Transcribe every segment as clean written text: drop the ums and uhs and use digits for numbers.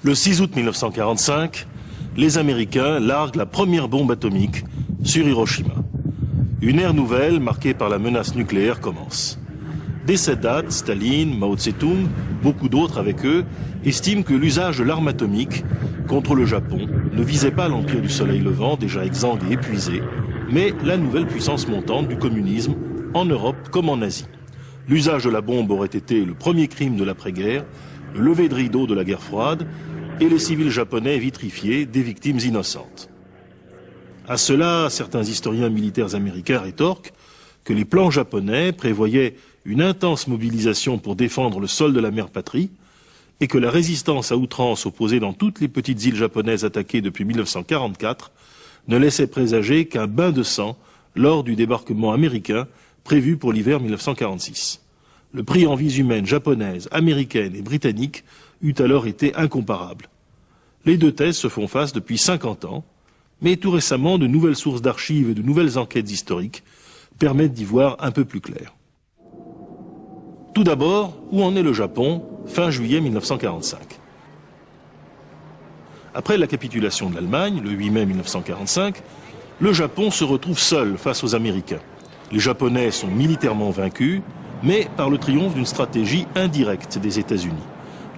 Le 6 août 1945, les Américains larguent la première bombe atomique sur Hiroshima. Une ère nouvelle marquée par la menace nucléaire commence. Dès cette date, Staline, Mao Tse-tung, beaucoup d'autres avec eux, estiment que l'usage de l'arme atomique contre le Japon ne visait pas l'empire du soleil levant, déjà exsangue et épuisé, mais la nouvelle puissance montante du communisme en Europe comme en Asie. L'usage de la bombe aurait été le premier crime de l'après-guerre, le lever de rideau de la guerre froide, et les civils japonais vitrifiés, des victimes innocentes. À cela, certains historiens militaires américains rétorquent que les plans japonais prévoyaient une intense mobilisation pour défendre le sol de la mère patrie et que la résistance à outrance opposée dans toutes les petites îles japonaises attaquées depuis 1944 ne laissait présager qu'un bain de sang lors du débarquement américain prévu pour l'hiver 1946. Le prix en vies humaines japonaises, américaines et britanniques eût alors été incomparable. Les deux thèses se font face depuis 50 ans, mais tout récemment, de nouvelles sources d'archives et de nouvelles enquêtes historiques permettent d'y voir un peu plus clair. Tout d'abord, où en est le Japon fin juillet 1945 ? Après la capitulation de l'Allemagne, le 8 mai 1945, le Japon se retrouve seul face aux Américains. Les Japonais sont militairement vaincus, mais par le triomphe d'une stratégie indirecte des États-Unis.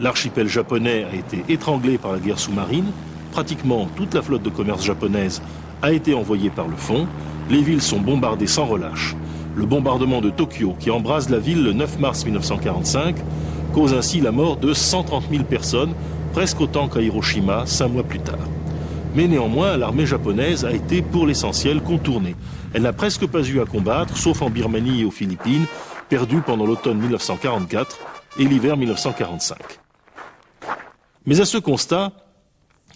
L'archipel japonais a été étranglé par la guerre sous-marine, pratiquement toute la flotte de commerce japonaise a été envoyée par le fond, les villes sont bombardées sans relâche. Le bombardement de Tokyo, qui embrase la ville le 9 mars 1945, cause ainsi la mort de 130 000 personnes, presque autant qu'à Hiroshima 5 mois plus tard. Mais néanmoins, l'armée japonaise a été pour l'essentiel contournée. Elle n'a presque pas eu à combattre, sauf en Birmanie et aux Philippines, perdues pendant l'automne 1944 et l'hiver 1945. Mais à ce constat,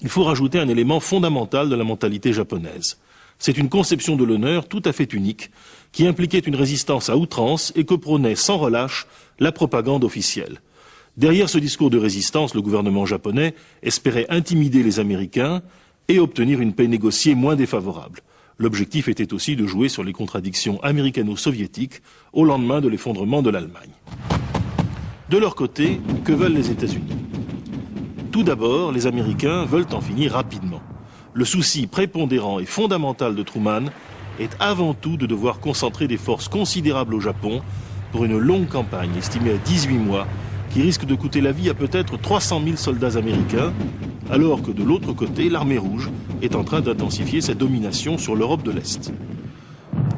il faut rajouter un élément fondamental de la mentalité japonaise. C'est une conception de l'honneur tout à fait unique, qui impliquait une résistance à outrance et que prônait sans relâche la propagande officielle. Derrière ce discours de résistance, le gouvernement japonais espérait intimider les Américains et obtenir une paix négociée moins défavorable. L'objectif était aussi de jouer sur les contradictions américano-soviétiques au lendemain de l'effondrement de l'Allemagne. De leur côté, que veulent les États-Unis ? Tout d'abord, les Américains veulent en finir rapidement. Le souci prépondérant et fondamental de Truman est avant tout de devoir concentrer des forces considérables au Japon pour une longue campagne estimée à 18 mois qui risque de coûter la vie à peut-être 300 000 soldats américains, alors que de l'autre côté, l'armée rouge est en train d'intensifier sa domination sur l'Europe de l'Est.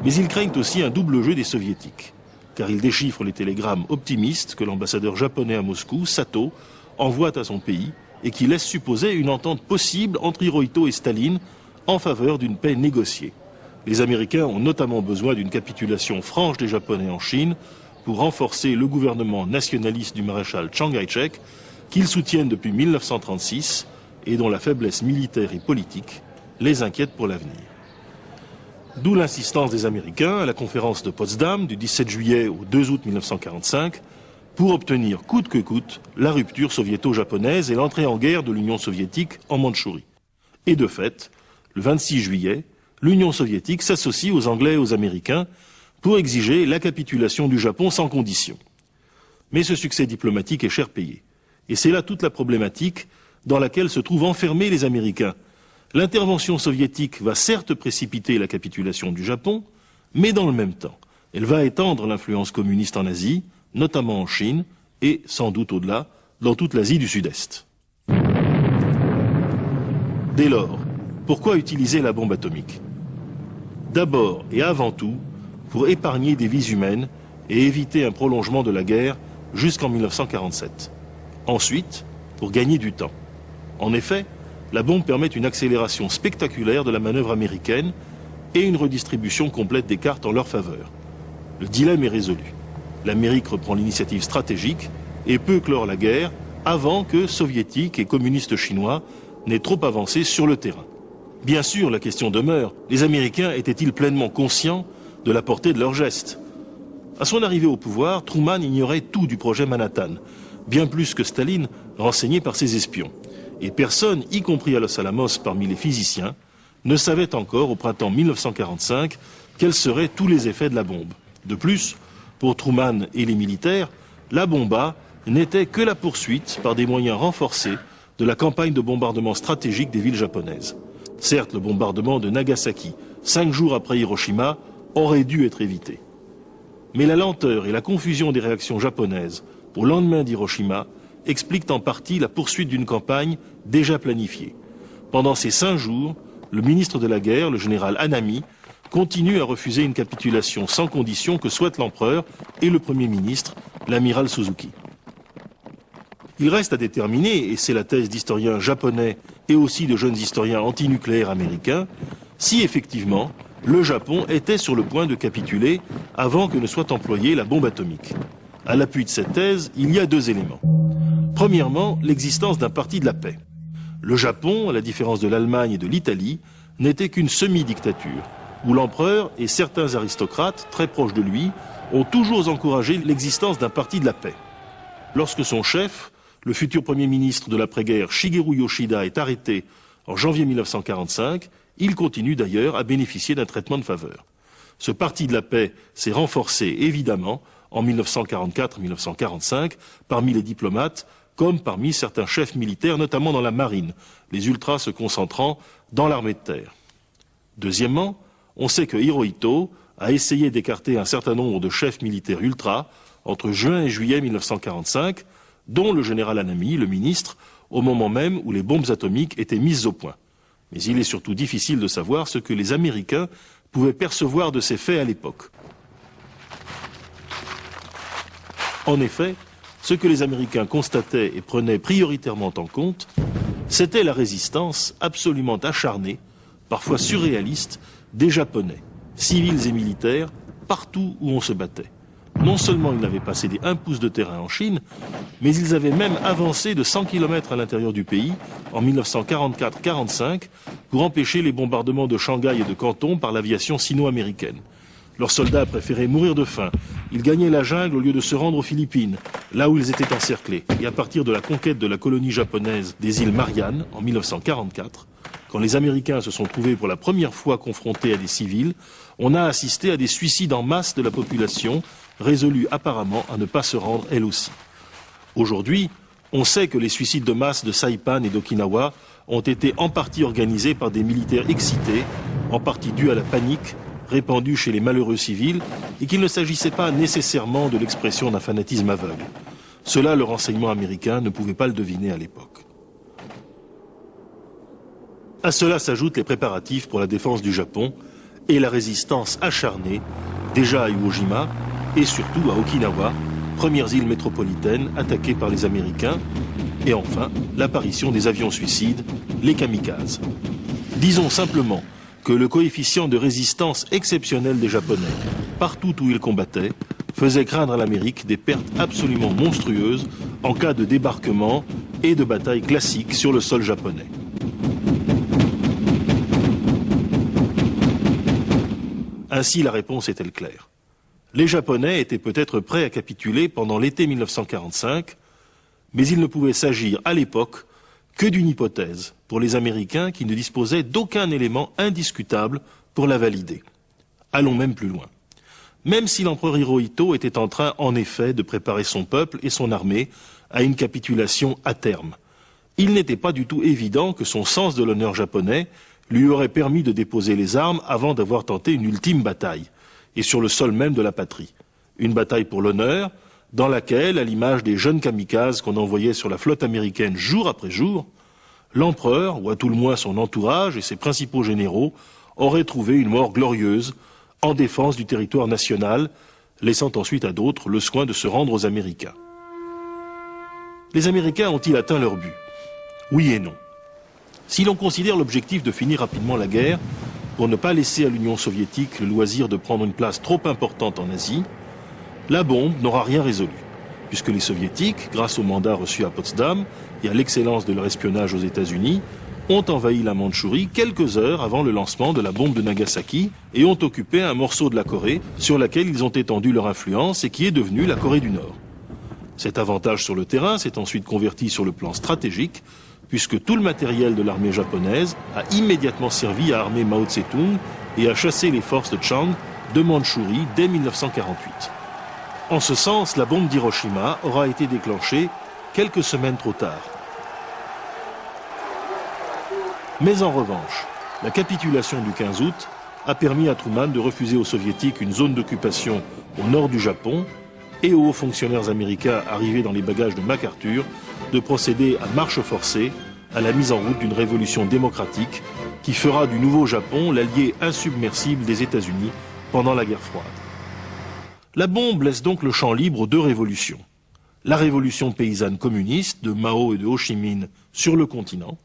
Mais ils craignent aussi un double jeu des soviétiques, car ils déchiffrent les télégrammes optimistes que l'ambassadeur japonais à Moscou, Sato, envoie à son pays et qui laissent supposer une entente possible entre Hirohito et Staline en faveur d'une paix négociée. Les Américains ont notamment besoin d'une capitulation franche des Japonais en Chine pour renforcer le gouvernement nationaliste du maréchal Chiang Kai-shek qu'ils soutiennent depuis 1936 et dont la faiblesse militaire et politique les inquiète pour l'avenir. D'où l'insistance des Américains à la conférence de Potsdam du 17 juillet au 2 août 1945 pour obtenir coûte que coûte la rupture soviéto-japonaise et l'entrée en guerre de l'Union soviétique en Mandchourie. Et de fait, le 26 juillet, l'Union soviétique s'associe aux Anglais et aux Américains pour exiger la capitulation du Japon sans condition. Mais ce succès diplomatique est cher payé. Et c'est là toute la problématique dans laquelle se trouvent enfermés les Américains. L'intervention soviétique va certes précipiter la capitulation du Japon, mais dans le même temps, elle va étendre l'influence communiste en Asie, notamment en Chine, et sans doute au-delà, dans toute l'Asie du Sud-Est. Dès lors, pourquoi utiliser la bombe atomique? D'abord et avant tout, pour épargner des vies humaines et éviter un prolongement de la guerre jusqu'en 1947. Ensuite, pour gagner du temps. En effet, la bombe permet une accélération spectaculaire de la manœuvre américaine et une redistribution complète des cartes en leur faveur. Le dilemme est résolu. L'Amérique reprend l'initiative stratégique et peut clore la guerre avant que soviétiques et communistes chinois n'aient trop avancé sur le terrain. Bien sûr, la question demeure, les Américains étaient-ils pleinement conscients de la portée de leurs gestes? À son arrivée au pouvoir, Truman ignorait tout du projet Manhattan, bien plus que Staline, renseigné par ses espions. Et personne, y compris à Los Alamos parmi les physiciens, ne savait encore au printemps 1945 quels seraient tous les effets de la bombe. De plus, pour Truman et les militaires, la bomba n'était que la poursuite par des moyens renforcés de la campagne de bombardement stratégique des villes japonaises. Certes, le bombardement de Nagasaki, 5 jours après Hiroshima, aurait dû être évité. Mais la lenteur et la confusion des réactions japonaises au lendemain d'Hiroshima expliquent en partie la poursuite d'une campagne déjà planifiée. Pendant ces 5 jours, le ministre de la guerre, le général Hanami, continue à refuser une capitulation sans condition que souhaitent l'empereur et le Premier ministre, l'amiral Suzuki. Il reste à déterminer, et c'est la thèse d'historiens japonais et aussi de jeunes historiens antinucléaires américains, si effectivement le Japon était sur le point de capituler avant que ne soit employée la bombe atomique. À l'appui de cette thèse, il y a 2 éléments. Premièrement, l'existence d'un parti de la paix. Le Japon, à la différence de l'Allemagne et de l'Italie, n'était qu'une semi-dictature, où l'empereur et certains aristocrates très proches de lui ont toujours encouragé l'existence d'un parti de la paix. Lorsque son chef, le futur Premier ministre de l'après-guerre Shigeru Yoshida, est arrêté en janvier 1945, il continue d'ailleurs à bénéficier d'un traitement de faveur. Ce parti de la paix s'est renforcé évidemment en 1944-1945 parmi les diplomates comme parmi certains chefs militaires, notamment dans la marine, les ultras se concentrant dans l'armée de terre. Deuxièmement, on sait que Hirohito a essayé d'écarter un certain nombre de chefs militaires ultras entre juin et juillet 1945, dont le général Hanami, le ministre, au moment même où les bombes atomiques étaient mises au point. Mais il est surtout difficile de savoir ce que les Américains pouvaient percevoir de ces faits à l'époque. En effet, ce que les Américains constataient et prenaient prioritairement en compte, c'était la résistance absolument acharnée, parfois surréaliste, des Japonais, civils et militaires, partout où on se battait. Non seulement ils n'avaient pas cédé un pouce de terrain en Chine, mais ils avaient même avancé de 100 km à l'intérieur du pays en 1944-45 pour empêcher les bombardements de Shanghai et de Canton par l'aviation sino-américaine. Leurs soldats préféraient mourir de faim. Ils gagnaient la jungle au lieu de se rendre aux Philippines, là où ils étaient encerclés. Et à partir de la conquête de la colonie japonaise des îles Mariannes en 1944, quand les Américains se sont trouvés pour la première fois confrontés à des civils, on a assisté à des suicides en masse de la population, résolue apparemment à ne pas se rendre elle aussi. Aujourd'hui, on sait que les suicides de masse de Saipan et d'Okinawa ont été en partie organisés par des militaires excités, en partie dus à la panique répandue chez les malheureux civils, et qu'il ne s'agissait pas nécessairement de l'expression d'un fanatisme aveugle. Cela, le renseignement américain ne pouvait pas le deviner à l'époque. À cela s'ajoutent les préparatifs pour la défense du Japon et la résistance acharnée, déjà à Iwo Jima et surtout à Okinawa, premières îles métropolitaines attaquées par les Américains, et enfin l'apparition des avions suicides, les kamikazes. Disons simplement que le coefficient de résistance exceptionnel des Japonais, partout où ils combattaient, faisait craindre à l'Amérique des pertes absolument monstrueuses en cas de débarquement et de bataille classique sur le sol japonais. Ainsi, la réponse est-elle claire. Les Japonais étaient peut-être prêts à capituler pendant l'été 1945, mais il ne pouvait s'agir à l'époque que d'une hypothèse pour les Américains qui ne disposaient d'aucun élément indiscutable pour la valider. Allons même plus loin. Même si l'empereur Hirohito était en train, en effet, de préparer son peuple et son armée à une capitulation à terme, il n'était pas du tout évident que son sens de l'honneur japonais lui aurait permis de déposer les armes avant d'avoir tenté une ultime bataille, et sur le sol même de la patrie. Une bataille pour l'honneur, dans laquelle, à l'image des jeunes kamikazes qu'on envoyait sur la flotte américaine jour après jour, l'empereur, ou à tout le moins son entourage et ses principaux généraux, auraient trouvé une mort glorieuse en défense du territoire national, laissant ensuite à d'autres le soin de se rendre aux Américains. Les Américains ont-ils atteint leur but? Oui et non. Si l'on considère l'objectif de finir rapidement la guerre, pour ne pas laisser à l'Union soviétique le loisir de prendre une place trop importante en Asie, la bombe n'aura rien résolu, puisque les soviétiques, grâce au mandat reçu à Potsdam et à l'excellence de leur espionnage aux États-Unis, ont envahi la Mandchourie quelques heures avant le lancement de la bombe de Nagasaki et ont occupé un morceau de la Corée sur laquelle ils ont étendu leur influence et qui est devenue la Corée du Nord. Cet avantage sur le terrain s'est ensuite converti sur le plan stratégique, puisque tout le matériel de l'armée japonaise a immédiatement servi à armer Mao Tse-tung et à chasser les forces de Chiang de Mandchourie dès 1948. En ce sens, la bombe d'Hiroshima aura été déclenchée quelques semaines trop tard. Mais en revanche, la capitulation du 15 août a permis à Truman de refuser aux Soviétiques une zone d'occupation au nord du Japon et aux hauts fonctionnaires américains arrivés dans les bagages de MacArthur de procéder à marche forcée à la mise en route d'une révolution démocratique qui fera du nouveau Japon l'allié insubmersible des États-Unis pendant la guerre froide. La bombe laisse donc le champ libre aux deux révolutions. La révolution paysanne communiste de Mao et de Ho Chi Minh sur le continent,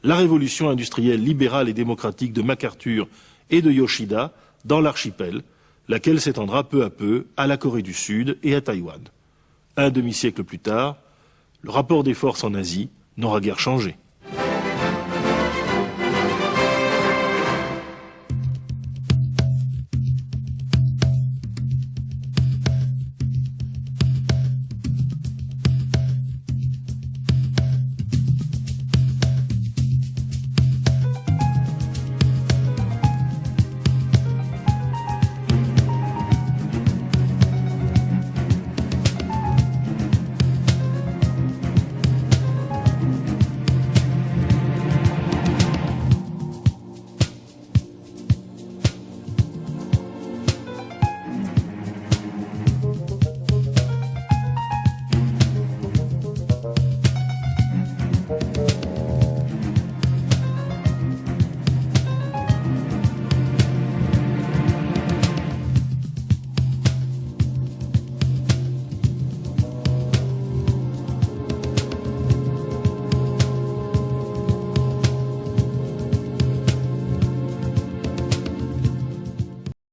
la révolution industrielle libérale et démocratique de MacArthur et de Yoshida dans l'archipel, laquelle s'étendra peu à peu à la Corée du Sud et à Taïwan. Un demi-siècle plus tard, le rapport des forces en Asie n'aura guère changé.